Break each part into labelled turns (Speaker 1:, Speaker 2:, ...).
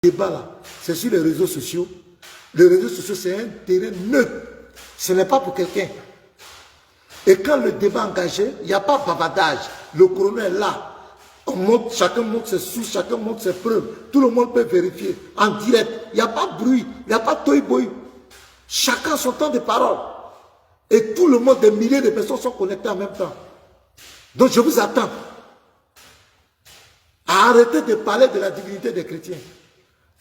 Speaker 1: débat là, c'est sur les réseaux sociaux. Les réseaux sociaux, c'est un terrain neutre. Ce n'est pas pour quelqu'un. Et quand le débat est engagé, il n'y a pas bavardage. Le Coran est là. On montre, chacun montre ses sources, chacun montre ses preuves. Tout le monde peut vérifier en direct. Il n'y a pas de bruit, il n'y a pas de toy-boy. Chacun son temps de parole. Et tout le monde, des milliers de personnes sont connectées en même temps. Donc je vous attends à arrêter de parler de la divinité des chrétiens.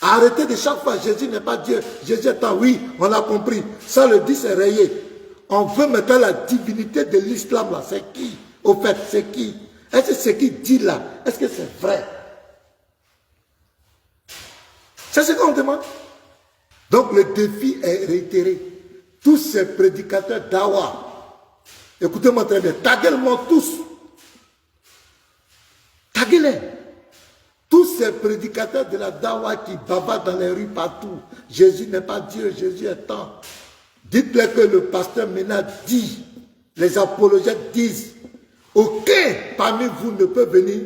Speaker 1: Arrêtez de chaque fois, Jésus n'est pas Dieu. Jésus est un, oui, on a compris. Ça le dit, c'est rayé. On veut mettre la divinité de l'islam là. C'est qui? Au fait, c'est qui? Est-ce que ce qu'il dit là, est-ce que c'est vrai? C'est ce qu'on demande. Donc le défi est réitéré. Tous ces prédicateurs d'Awa, écoutez-moi très bien, taguez-moi tous. Taguez-les. Tous ces prédicateurs de la Dawa qui bavardent dans les rues partout. Jésus n'est pas Dieu, Jésus est temps. Dites-leur que le pasteur Ménard dit, les apologètes disent, aucun parmi vous ne peut venir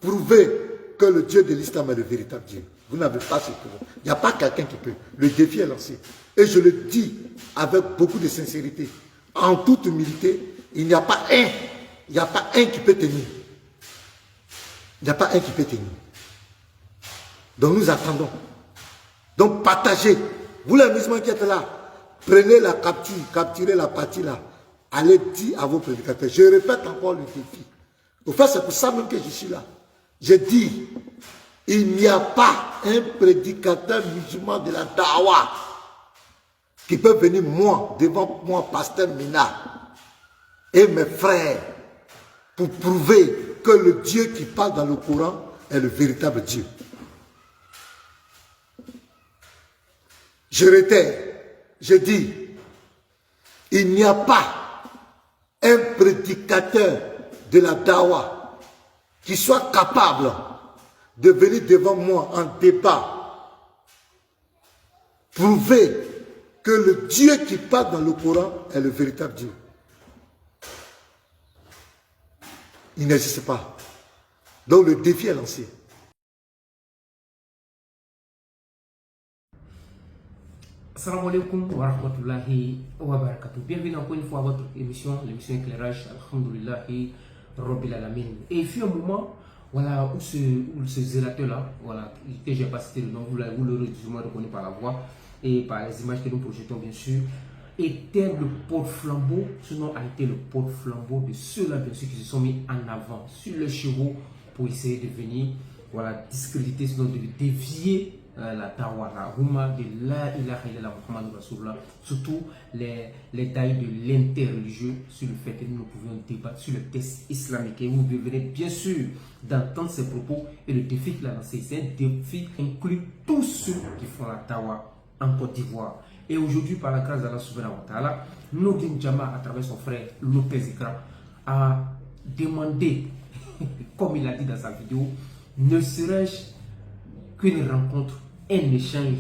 Speaker 1: prouver que le Dieu de l'islam est le véritable Dieu. Vous n'avez pas ce pouvoir. Il n'y a pas quelqu'un qui peut. Le défi est lancé. Et je le dis avec beaucoup de sincérité. En toute humilité, il n'y a pas un. Il n'y a pas un qui peut tenir. Il n'y a pas un qui peut tenir. Donc nous attendons. Donc partagez. Vous les musulmans qui êtes là, prenez la capture, capturez la partie là. Allez dire à vos prédicateurs. Je répète encore le défi. Au fait, c'est pour ça même que je suis là. Je dis, il n'y a pas un prédicateur musulman de la Dawa qui peut venir moi, devant moi, pasteur Mina, et mes frères, pour prouver que le Dieu qui parle dans le Coran est le véritable Dieu. Je réitère, je dis, il n'y a pas un prédicateur de la Dawa qui soit capable de venir devant moi en débat, prouver que le Dieu qui parle dans le Coran est le véritable Dieu. Il n'existe pas. Donc le défi est lancé.
Speaker 2: Assalamu alaikum wa rahmatullahi wa barakatuh. Bienvenue encore une fois à votre émission, l'émission Éclairage, alhamdulillahi, rabbil alamin. Et il fut un moment, voilà, où ce zélateur-là, voilà, que je n'ai pas cité le nom, vous le reconnaissez par la voix et par les images que nous projetons bien sûr, était le porte-flambeau, ce nom a été le porte-flambeau de ceux-là bien sûr qui se sont mis en avant sur le chevaux pour essayer de venir, voilà, discréditer, sinon de dévier la dawa, la huma de la ilaha illallah Muhammad Rasulullah, surtout les daïs de l'interreligieux sur le fait que nous pouvions débattre sur le texte islamique. Et vous devrez bien sûr d'entendre ces propos et le défi qu'il a lancé. C'est un défi qui inclut tous ceux qui font la dawa en Côte d'Ivoire. Et aujourd'hui, par la grâce d'Allah subhanahu wa ta'ala, Nordin Jama, à travers son frère Lopez Ikra, a demandé, comme il a dit dans sa vidéo, ne serait-ce qu'une rencontre, un échange.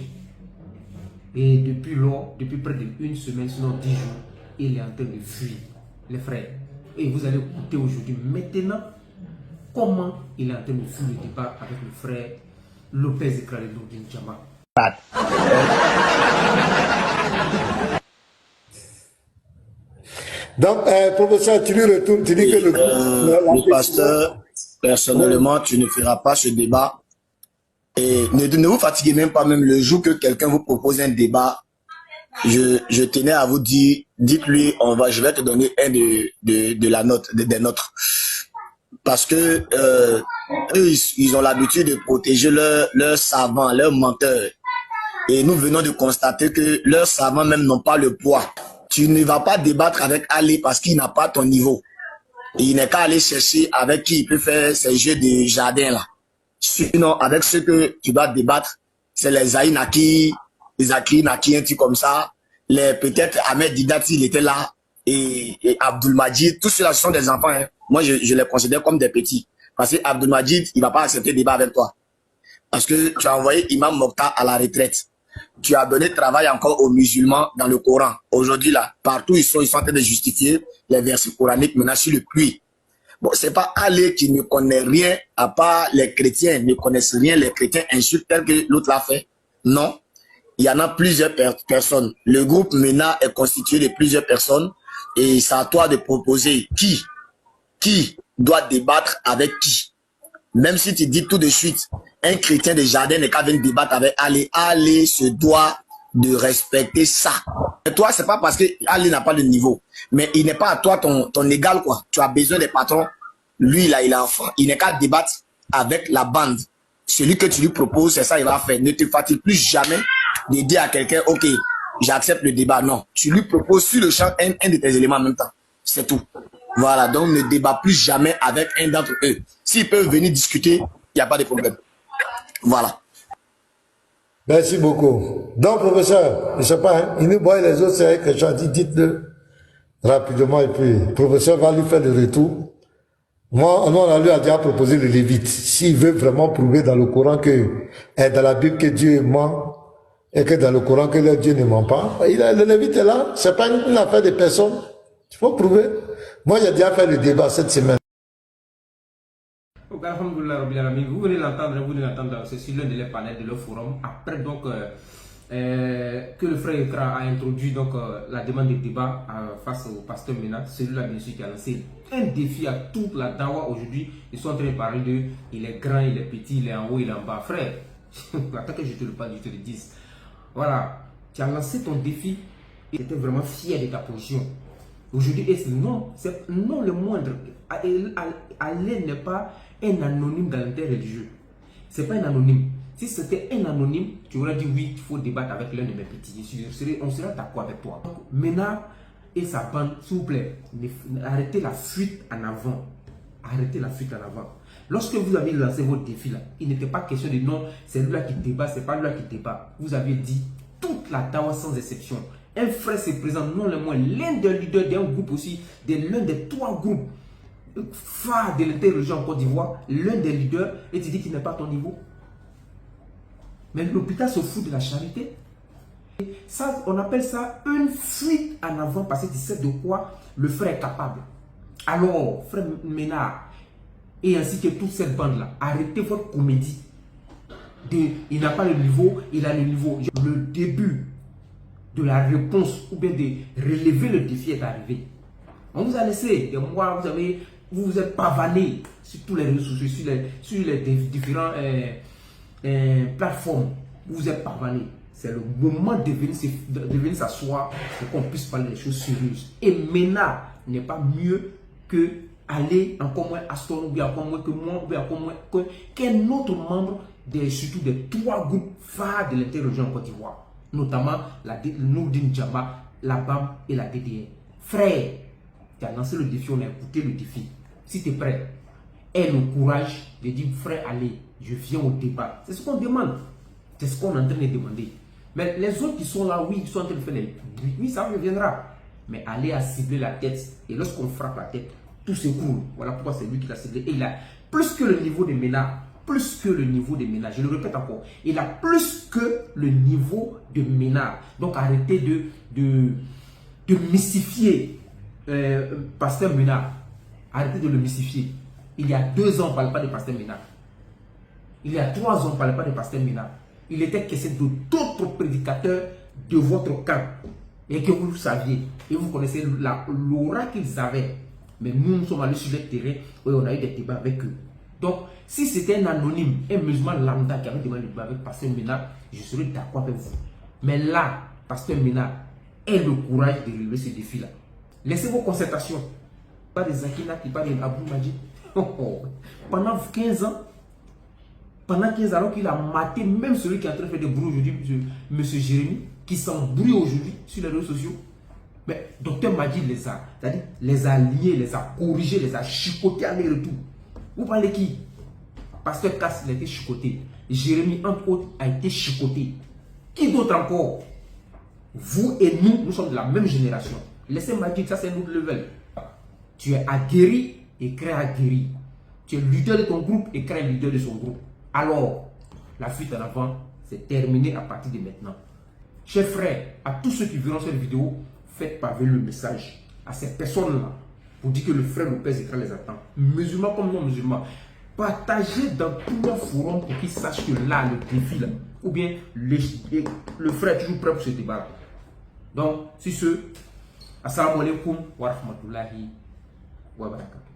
Speaker 2: Et depuis lors, depuis près d'une semaine, sinon 10 jours, il est en train de fuir, les frères. Et vous allez écouter aujourd'hui, maintenant, comment il est en train de fuir le débat avec le frère Lopez Ikra et Nordin Jama.
Speaker 1: Donc, professeur, tu lui retournes, tu dis que
Speaker 3: le pasteur, personnellement, tu ne feras pas ce débat. Et ne vous fatiguez même pas, même le jour que quelqu'un vous propose un débat, je tenais à vous dire, dites-lui, je vais te donner un des nôtres. Parce que eux, ils ont l'habitude de protéger leurs savants, leurs menteurs. Et nous venons de constater que leurs savants même n'ont pas le poids. Tu ne vas pas débattre avec Ali parce qu'il n'a pas ton niveau. Et il n'est qu'à aller chercher avec qui il peut faire ces jeux de jardin là. Sinon, avec ceux que tu dois débattre, c'est les Zahir Naki, les Akri Naki, un truc comme ça. Peut-être Ahmed Didati, il était là. Et Abdul Majid, tous ceux-là sont des enfants. Hein. Moi, je les considère comme des petits. Parce que Abdul Majid, il ne va pas accepter le débat avec toi. Parce que tu as envoyé Imam Mokhtar à la retraite. Tu as donné travail encore aux musulmans dans le Coran. Aujourd'hui, là, partout, ils sont en train de justifier les versets coraniques menant sur le pluie. Bon, c'est pas Ali qui ne connaît rien, à part les chrétiens ne connaissent rien, les chrétiens insultent tel que l'autre l'a fait. Non. Il y en a plusieurs personnes. Le groupe MENA est constitué de plusieurs personnes et c'est à toi de proposer qui doit débattre avec qui. Même si tu dis tout de suite, un chrétien de jardin n'est qu'à venir débattre avec Ali. Ali se doit de respecter ça. Et toi, c'est pas parce que Ali n'a pas de niveau, mais il n'est pas à toi ton égal, quoi. Tu as besoin des patrons. Lui, là, il est enfant. Il n'est qu'à débattre avec la bande. Celui que tu lui proposes, c'est ça, il va faire. Ne te fatigue plus jamais de dire à quelqu'un, ok, j'accepte le débat. Non, tu lui proposes sur le champ un de tes éléments en même temps. C'est tout. Voilà, donc ne débat plus jamais avec un d'entre eux. S'ils peuvent venir discuter, il n'y a pas de problème. Voilà.
Speaker 1: Merci beaucoup. Donc, professeur, je ne sais pas, hein, il nous voit les autres, c'est quelque chose, dites-le rapidement et puis le professeur va lui faire le retour. Moi, on a lui a déjà proposé le Lévite. S'il veut vraiment prouver dans le Coran que, et dans la Bible que Dieu ment, et que dans le Coran que le Dieu ne ment pas, le Lévite est là, c'est pas une affaire de personne. Il faut prouver. Moi, j'ai déjà fait le débat cette semaine.
Speaker 2: Vous venez l'entendre, c'est sur l'un des panels de leur forum. Après donc que le frère Ekra a introduit donc la demande de débat face au pasteur MENA, celui-là bien sûr qui a lancé un défi à toute la dawa aujourd'hui. Ils sont en train de parler de il est grand, il est petit, il est en haut, il est en bas. Frère, attends que je te le parle, je te le dise. Voilà, tu as lancé ton défi et tu étais vraiment fier de ta position. Aujourd'hui, c'est non le moindre. Ali n'est pas un anonyme dans l'interreligieux. C'est pas un anonyme. Si c'était un anonyme, tu aurais dit oui, il faut débattre avec l'un de mes petits. On serait d'accord avec toi. Donc, MENA et sa bande, s'il vous plaît, arrêtez la fuite en avant. Arrêtez la fuite en avant. Lorsque vous avez lancé votre défi là, il n'était pas question de non, c'est lui là qui débat, c'est pas lui là qui débat. Vous avez dit toute la dawa sans exception. Un frère se présente, non le moins, l'un des leaders d'un groupe aussi, l'un des 3 groupes phares de l'interreligion en Côte d'Ivoire, l'un des leaders, et tu dis qu'il n'est pas à ton niveau. Mais l'hôpital se fout de la charité. Ça, on appelle ça une fuite en avant parce que tu sais de quoi le frère est capable. Alors, frère MENA, et ainsi que toute cette bande-là, arrêtez votre comédie. Il n'a pas le niveau, il a le niveau. Le début de la réponse ou bien de relever le défi est arrivé. On vous a laissé des mois, vous vous êtes pavané sur tous les réseaux sociaux, sur les différentes plateformes. Vous vous êtes pavané. C'est le moment de venir s'asseoir pour qu'on puisse parler des choses sérieuses. Et MENA n'est pas mieux que aller encore moins à Astor, ou bien encore moins que moi, ou bien encore moins qu'un autre membre, surtout des 3 groupes phares de l'interreligion en Côte d'Ivoire. Notamment la Nourdine Djama, la BAM et la DDR. Frère, tu as lancé le défi, on a écouté le défi. Si tu es prêt, aie le courage de dire frère, allez, je viens au débat. C'est ce qu'on demande. C'est ce qu'on est en train de demander. Mais les autres qui sont là, oui, ils sont en train de faire les... Oui, ça reviendra. Mais allez à cibler la tête. Et lorsqu'on frappe la tête, tout s'écroule. Voilà pourquoi c'est lui qui l'a ciblé. Et il a plus que le niveau de MENA. Plus que le niveau de MENA. Je le répète encore. Il a plus que le niveau de MENA. Donc arrêtez de mystifier pasteur MENA. Arrêtez de le mystifier. Il y a 2 ans, on ne parlait pas de pasteur MENA. Il y a 3 ans, on ne parlait pas de pasteur MENA. Il était question d'autres prédicateurs de votre camp. Et que vous le saviez. Et vous connaissez l'aura qu'ils avaient. Mais nous sommes allés sur le terrain et on a eu des débats avec eux. Donc, si c'était un anonyme, un musulman lambda qui avait demandé le débat avec pasteur MENA, je serais d'accord avec vous. Mais là, pasteur MENA ait le courage de relever ce défi-là. Laissez vos concertations. Pas de Zakina qui parle d'Abou Majid. Pendant 15 ans, alors qu'il a maté même celui qui est en train de faire des bruits aujourd'hui, M. Jérémy, qui s'embrouille aujourd'hui sur les réseaux sociaux. Mais Dr Majid les a liés, les a corrigés, les a chicotés à aller-retour. Vous parlez qui? Pasteur Cass, il a été chicoté. Jérémy, entre autres, a été chicoté. Qui d'autre encore? Vous et nous sommes de la même génération. Laissez Majid, ça c'est un autre level. Tu es aguerri et crée aguerri. Tu es leader de ton groupe et crée leader de son groupe. Alors, la fuite en avant, c'est terminé à partir de maintenant. Chers frères, à tous ceux qui verront cette vidéo, faites parvenir le message à ces personnes-là pour dire que le frère Lopez Écran les attend. Musulmans comme non musulmans. Partagez dans tous nos forums pour qu'ils sachent que là, le défi, là, ou bien le frère est toujours prêt pour ce débat. Donc, sur ce, assalamu alaikum wa rahmatullahi wa barakatuh.